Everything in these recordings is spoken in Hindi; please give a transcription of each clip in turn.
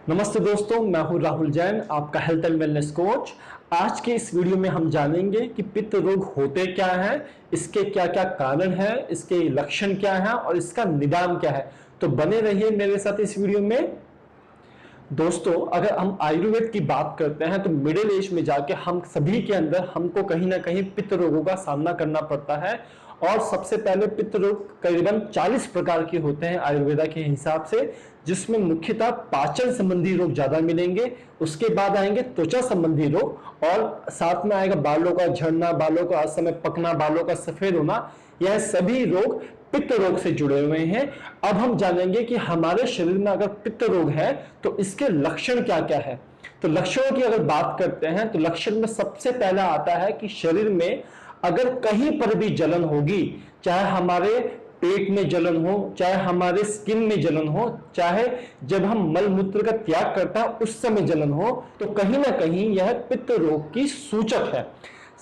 नमस्ते दोस्तों, मैं हूं राहुल जैन, आपका हेल्थ एंड वेलनेस कोच। आज के इस वीडियो में हम जानेंगे कि पित्त रोग होते क्या हैं, इसके क्या क्या कारण हैं, इसके लक्षण क्या हैं और इसका निदान क्या है। तो बने रहिए मेरे साथ इस वीडियो में। दोस्तों, अगर हम आयुर्वेद की बात करते हैं तो मिडिल एज में जाके हम सभी के अंदर हमको कहीं ना कहीं पित्त रोगों का सामना करना पड़ता है। और सबसे पहले पित्त रोग करीबन 40 प्रकार के होते हैं आयुर्वेदा के हिसाब से, जिसमें मुख्यतः पाचन संबंधी रोग ज्यादा मिलेंगे। उसके बाद आएंगे त्वचा संबंधी रोग और साथ में आएगा बालों का झड़ना, बालों का असमय पकना, बालों का सफेद होना। यह सभी रोग पित्त रोग से जुड़े हुए हैं। अब हम जानेंगे कि हमारे शरीर में अगर पित्त रोग है तो इसके लक्षण क्या क्या है। तो लक्षणों की अगर बात करते हैं तो लक्षण में सबसे पहला आता है कि शरीर में अगर कहीं पर भी जलन होगी, चाहे हमारे पेट में जलन हो, चाहे हमारे स्किन में जलन हो, चाहे जब हम मल मूत्र का त्याग करता है उस समय जलन हो, तो कहीं ना कहीं यह पित्त रोग की सूचक है।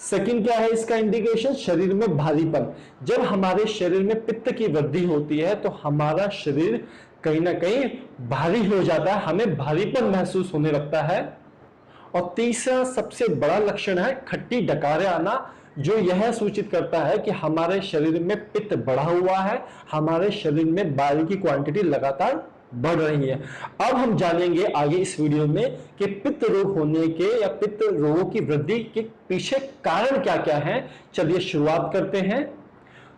सेकंड क्या है इसका इंडिकेशन? शरीर में भारीपन। जब हमारे शरीर में पित्त की वृद्धि होती है तो हमारा शरीर कहीं ना कहीं भारी हो जाता है, हमें भारीपन महसूस होने लगता है। और तीसरा सबसे बड़ा लक्षण है खट्टी डकारें आना, जो यह सूचित करता है कि हमारे शरीर में पित्त बढ़ा हुआ है, हमारे शरीर में बाइल की क्वांटिटी लगातार बढ़ रही है। अब हम जानेंगे आगे इस वीडियो में कि पित्त रोग होने के या पित्त रोगों की वृद्धि के पीछे कारण क्या क्या हैं। चलिए शुरुआत करते हैं।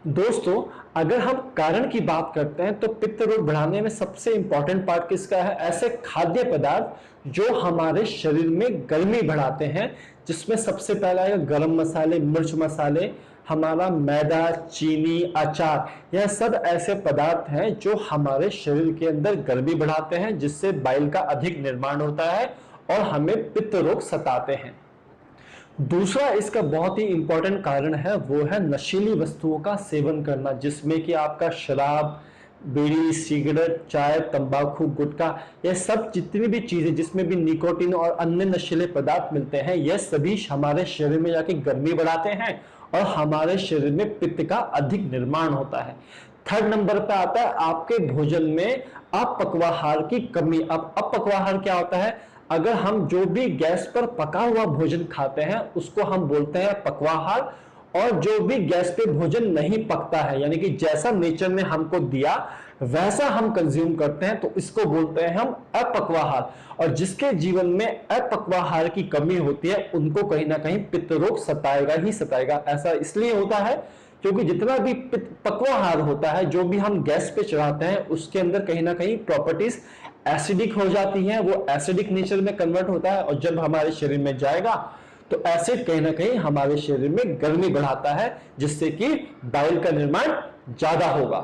दोस्तों, अगर हम कारण की बात करते हैं तो पित्त रोग बढ़ाने में सबसे इंपॉर्टेंट पार्ट किसका है? ऐसे खाद्य पदार्थ जो हमारे शरीर में गर्मी बढ़ाते हैं, जिसमें सबसे पहला है गरम मसाले, मिर्च मसाले, हमारा मैदा, चीनी, अचार। यह सब ऐसे पदार्थ हैं जो हमारे शरीर के अंदर गर्मी बढ़ाते हैं, जिससे बाइल का अधिक निर्माण होता है और हमें पित्त रोग सताते हैं। दूसरा इसका बहुत ही इंपॉर्टेंट कारण है, वो है नशीली वस्तुओं का सेवन करना, जिसमें कि आपका शराब, बीड़ी, सिगरेट, चाय, तंबाकू, गुटखा, यह सब जितनी भी चीजें जिसमें भी निकोटीन और अन्य नशीले पदार्थ मिलते हैं, यह सभी हमारे शरीर में जाके गर्मी बढ़ाते हैं और हमारे शरीर में पित्त का अधिक निर्माण होता है। थर्ड नंबर पे आता है आपके भोजन में अपक्वाहार की कमी। अब अपक्वाहार क्या होता है? अगर हम जो भी गैस पर पका हुआ भोजन खाते हैं उसको हम बोलते हैं पक्वाहार, और जो भी गैस पे भोजन नहीं पकता है, यानी कि जैसा नेचर ने हमको दिया वैसा हम कंज्यूम करते हैं, तो इसको बोलते हैं हम अपक्वाहार। और जिसके जीवन में अपक्वाहार की कमी होती है उनको कहीं ना कहीं पित्त रोग सताएगा ही सताएगा। ऐसा इसलिए होता है क्योंकि जितना भी पक्वाहार होता है, जो भी हम गैस पे चढ़ाते हैं, उसके अंदर कहीं ना कहीं प्रॉपर्टीज एसिडिक हो जाती हैं, वो एसिडिक नेचर में कन्वर्ट होता है और जब हमारे शरीर में जाएगा तो एसिड कहीं ना कहीं हमारे शरीर में गर्मी बढ़ाता है, जिससे कि बाइल का निर्माण ज्यादा होगा।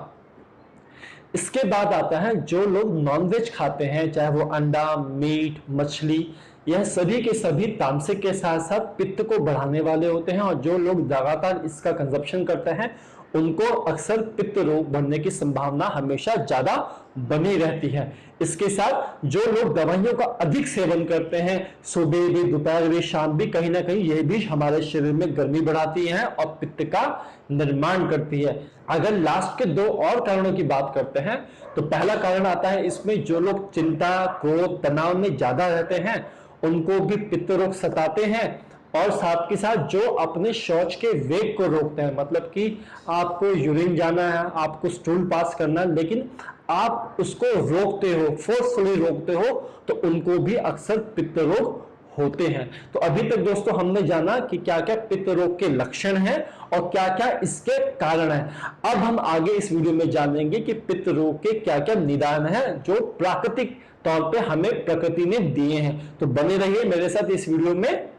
इसके बाद आता है जो लोग नॉनवेज खाते हैं, चाहे वो अंडा, मीट, मछली, यह सभी के सभी तामसिक के साथ साथ पित्त को बढ़ाने वाले होते हैं, और जो लोग लगातार इसका कंजप्शन करते हैं उनको अक्सर पित्त रोग बढ़ने की संभावना हमेशा ज्यादा बनी रहती है। इसके साथ जो लोग दवाइयों का अधिक सेवन करते हैं, सुबह भी, दोपहर भी, शाम भी, कहीं ना कहीं यह भी हमारे शरीर में गर्मी बढ़ाती है और पित्त का निर्माण करती है। अगर लास्ट के दो और कारणों की बात करते हैं तो पहला कारण आता है इसमें जो लोग चिंता, क्रोध, तनाव में ज्यादा रहते हैं उनको भी पित्त रोग सताते हैं। और साथ के साथ जो अपने शौच के वेग को रोकते हैं, मतलब कि आपको यूरिन जाना है, आपको स्टूल पास करना है, लेकिन आप उसको रोकते हो, फोर्सफुली रोकते हो, तो उनको भी अक्सर पित्त रोग होते हैं। तो अभी तक दोस्तों हमने जाना कि क्या क्या पित्त रोग के लक्षण हैं और क्या क्या इसके कारण हैं। अब हम आगे इस वीडियो में जानेंगे कि पित्त रोग के क्या क्या निदान हैं जो प्राकृतिक तौर पे हमें प्रकृति ने दिए हैं। तो बने रहिए मेरे साथ इस वीडियो में।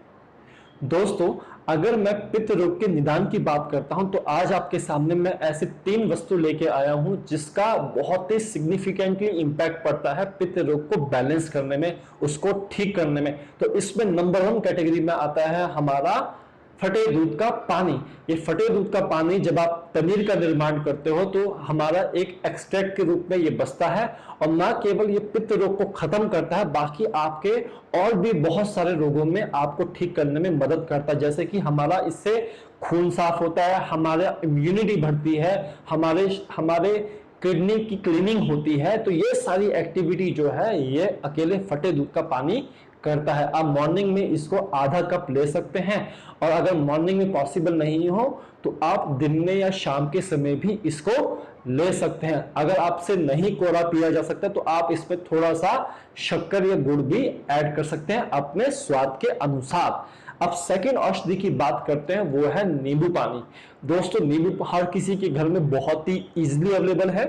दोस्तों, अगर मैं पित्त रोग के निदान की बात करता हूं तो आज आपके सामने मैं ऐसे 3 वस्तु लेके आया हूं जिसका बहुत ही सिग्निफिकेंटली इंपैक्ट पड़ता है पित्त रोग को बैलेंस करने में, उसको ठीक करने में। तो इसमें नंबर 1 कैटेगरी में आता है हमारा फटे दूध का पानी। ये फटे दूध का पानी जब आप पनीर का निर्माण करते हो तो हमारा एक एक्सट्रैक्ट के रूप में ये बसता है, और ना केवल ये पित्त रोग को खत्म करता है, बाकी आपके और भी बहुत सारे रोगों में आपको ठीक करने में मदद करता है। जैसे कि हमारा इससे खून साफ होता है, हमारे इम्यूनिटी बढ़ती है, हमारे किडनी की क्लीनिंग होती है। तो ये सारी एक्टिविटी जो है ये अकेले फटे दूध का पानी करता है। आप मॉर्निंग में इसको आधा कप ले सकते हैं, और अगर मॉर्निंग में पॉसिबल नहीं हो तो आप दिन में या शाम के समय भी इसको ले सकते हैं। अगर आपसे नहीं कोरा पिया जा सकता तो आप इसमें थोड़ा सा शक्कर या गुड़ भी ऐड कर सकते हैं अपने स्वाद के अनुसार। अब सेकंड औषधि की बात करते हैं, वो है नींबू पानी। दोस्तों नींबू हर किसी के घर में बहुत ही इजीली अवेलेबल है।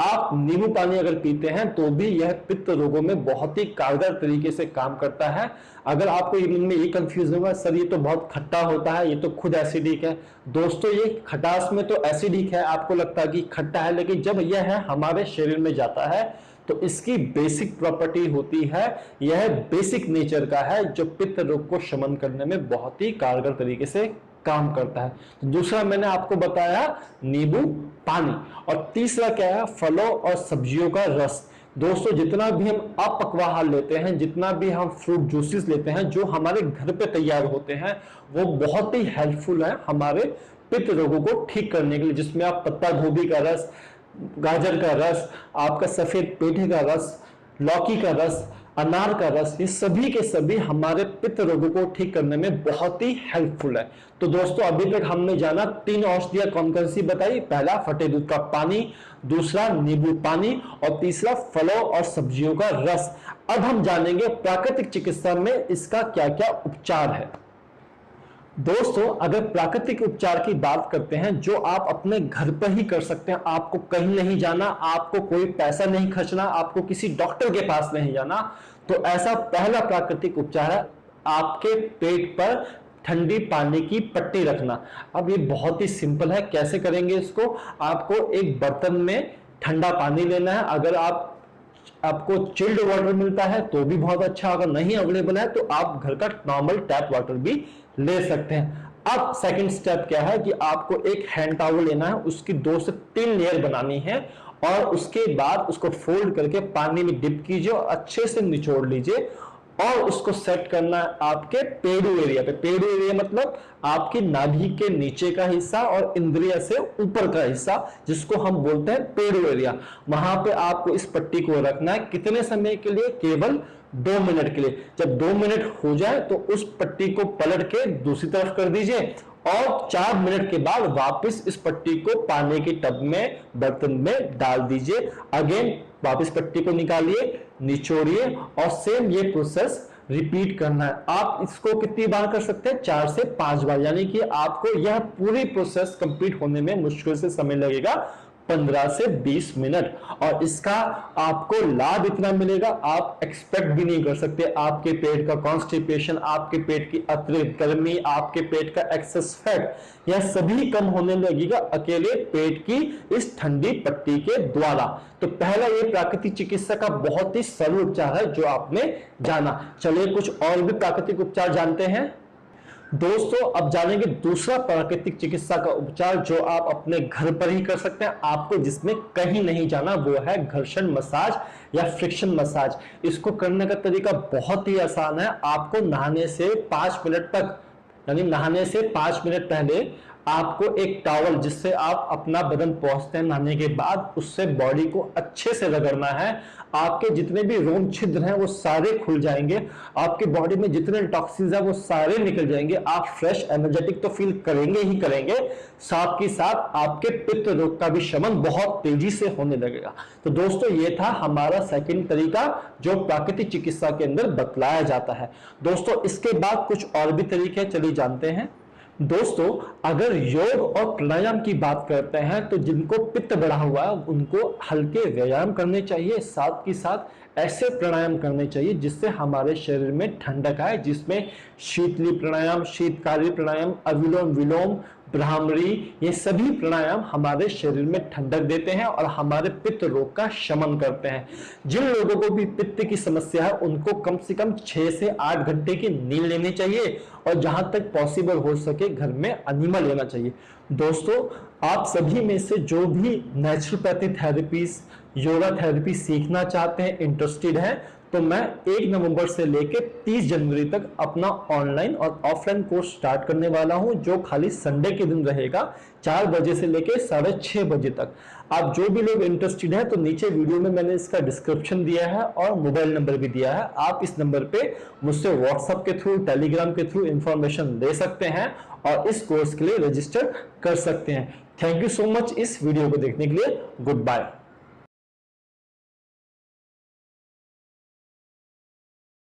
आप नींबू पानी अगर पीते हैं तो भी यह पित्त रोगों में बहुत ही कारगर तरीके से काम करता है। अगर आपको इनमें ये कंफ्यूजन होगा सर ये तो बहुत खट्टा होता है, ये तो खुद एसिडिक है। दोस्तों ये खटास में तो एसिडिक है, आपको लगता है कि खट्टा है, लेकिन जब यह है हमारे शरीर में जाता है तो इसकी बेसिक प्रॉपर्टी होती है, यह बेसिक नेचर का है जो पित्त रोग को शमन करने में बहुत ही कारगर तरीके से काम करता है। तो दूसरा मैंने आपको बताया नींबू पानी, और तीसरा क्या है, फलों और सब्जियों का रस। दोस्तों जितना भी हम अपक्वाहार लेते हैं, जितना भी हम फ्रूट जूसेस लेते हैं जो हमारे घर पे तैयार होते हैं, वो बहुत ही हेल्पफुल है हमारे पित्त रोगों को ठीक करने के लिए। जिसमें आप पत्ता गोभी का रस, गाजर का रस, आपका सफेद पेठे का रस, लौकी का रस, अनार का रस, ये सभी के सभी हमारे पित्त रोगों को ठीक करने में बहुत ही हेल्पफुल है। तो दोस्तों अभी तक हमने जाना 3 औषधियां कौन कौन सी बताई। पहला फटे दूध का पानी, दूसरा नींबू पानी, और तीसरा फलों और सब्जियों का रस। अब हम जानेंगे प्राकृतिक चिकित्सा में इसका क्या क्या उपचार है। दोस्तों अगर प्राकृतिक उपचार की बात करते हैं जो आप अपने घर पर ही कर सकते हैं, आपको कहीं नहीं जाना, आपको कोई पैसा नहीं खर्चना, आपको किसी डॉक्टर के पास नहीं जाना, तो ऐसा पहला प्राकृतिक उपचार है आपके पेट पर ठंडी पानी की पट्टी रखना। अब ये बहुत ही सिंपल है, कैसे करेंगे इसको। आपको एक बर्तन में ठंडा पानी लेना है। अगर आपको चिल्ड वाटर मिलता है तो भी बहुत अच्छा, अगर नहीं अवेलेबल है तो आप घर का नॉर्मल टैप वाटर भी ले सकते हैं। अब सेकंड स्टेप क्या है कि आपको एक हैंड टॉवल लेना है, उसकी 2 से 3 लेयर बनानी है, और उसके बाद उसको फोल्ड करके पानी में डिप कीजिए और अच्छे से निचोड़ लीजिए, और उसको सेट करना है आपके पेडू एरिया पे। पेडू एरिया मतलब आपकी नाभि के नीचे का हिस्सा और इंद्रिय से ऊपर का हिस्सा, जिसको हम बोलते हैं पेडू एरिया। वहां पे आपको इस पट्टी को रखना है। कितने समय के लिए? केवल 2 मिनट के लिए। जब 2 मिनट हो जाए तो उस पट्टी को पलट के दूसरी तरफ कर दीजिए, और 4 मिनट के बाद वापस इस पट्टी को पानी के टब में, बर्तन में डाल दीजिए। अगेन वापस पट्टी को निकालिए, निचोड़िए, और सेम ये प्रोसेस रिपीट करना है। आप इसको कितनी बार कर सकते हैं? 4 से 5 बार, यानी कि आपको यह पूरी प्रोसेस कंप्लीट होने में मुश्किल से समय लगेगा 15 से 20 मिनट, और इसका आपको लाभ इतना मिलेगा आप एक्सपेक्ट भी नहीं कर सकते। आपके पेट का कॉन्स्टिपेशन, आपके पेट की अतिरिक्त गर्मी, आपके पेट का एक्सेस फैट, यह सभी कम होने लगेगा अकेले पेट की इस ठंडी पट्टी के द्वारा। तो पहला ये प्राकृतिक चिकित्सा का बहुत ही सरल उपचार है जो आपने जाना। चलिए कुछ और भी प्राकृतिक उपचार जानते हैं। दोस्तों अब जानेंगे दूसरा प्राकृतिक चिकित्सा का उपचार जो आप अपने घर पर ही कर सकते हैं, आपको जिसमें कहीं नहीं जाना, वो है घर्षण मसाज या फ्रिक्शन मसाज। इसको करने का तरीका बहुत ही आसान है। आपको नहाने से 5 मिनट तक, यानी नहाने से 5 मिनट पहले आपको एक टॉवल जिससे आप अपना बदन पोंछते हैं नहाने के बाद, उससे बॉडी को अच्छे से रगड़ना है। आपके जितने भी रोम छिद्र हैं वो सारे खुल जाएंगे, आपके बॉडी में जितने टॉक्सिन्स हैं वो सारे निकल जाएंगे, आप फ्रेश एनर्जेटिक तो फील करेंगे ही करेंगे, साथ ही साथ आपके पित्त रोग का भी शमन बहुत तेजी से होने लगेगा। तो दोस्तों ये था हमारा सेकंड तरीका जो प्राकृतिक चिकित्सा के अंदर बतलाया जाता है। दोस्तों इसके बाद कुछ और भी तरीके चलिए जानते हैं। दोस्तों अगर योग और प्राणायाम की बात करते हैं तो जिनको पित्त बढ़ा हुआ है उनको हल्के व्यायाम करने चाहिए, साथ ही साथ ऐसे प्राणायाम करने चाहिए जिससे हमारे शरीर में ठंडक आए, जिसमें शीतली प्राणायाम, शीतकारी प्राणायाम, अविलोम विलोम, भ्रामरी, ये सभी प्राणायाम हमारे शरीर में ठंडक देते हैं और हमारे पित्त रोग का शमन करते हैं। जिन लोगों को भी पित्त की समस्या है उनको कम से कम 6 से 8 घंटे की नींद लेनी चाहिए, और जहां तक पॉसिबल हो सके घर में अनीमा लेना चाहिए। दोस्तों आप सभी में से जो भी नेचुरोपैथी थेरेपीज योगा थेरेपी सीखना चाहते हैं, इंटरेस्टेड हैं, तो मैं 1 नवंबर से लेकर 30 जनवरी तक अपना ऑनलाइन और ऑफलाइन कोर्स स्टार्ट करने वाला हूं, जो खाली संडे के दिन रहेगा 4 बजे से लेकर 6:30 बजे तक। आप जो भी लोग इंटरेस्टेड हैं तो नीचे वीडियो में मैंने इसका डिस्क्रिप्शन दिया है और मोबाइल नंबर भी दिया है। आप इस नंबर पे मुझसे व्हाट्सएप के थ्रू, टेलीग्राम के थ्रू इंफॉर्मेशन ले सकते हैं और इस कोर्स के लिए रजिस्टर कर सकते हैं। थैंक यू सो मच इस वीडियो को देखने के लिए। Good bye.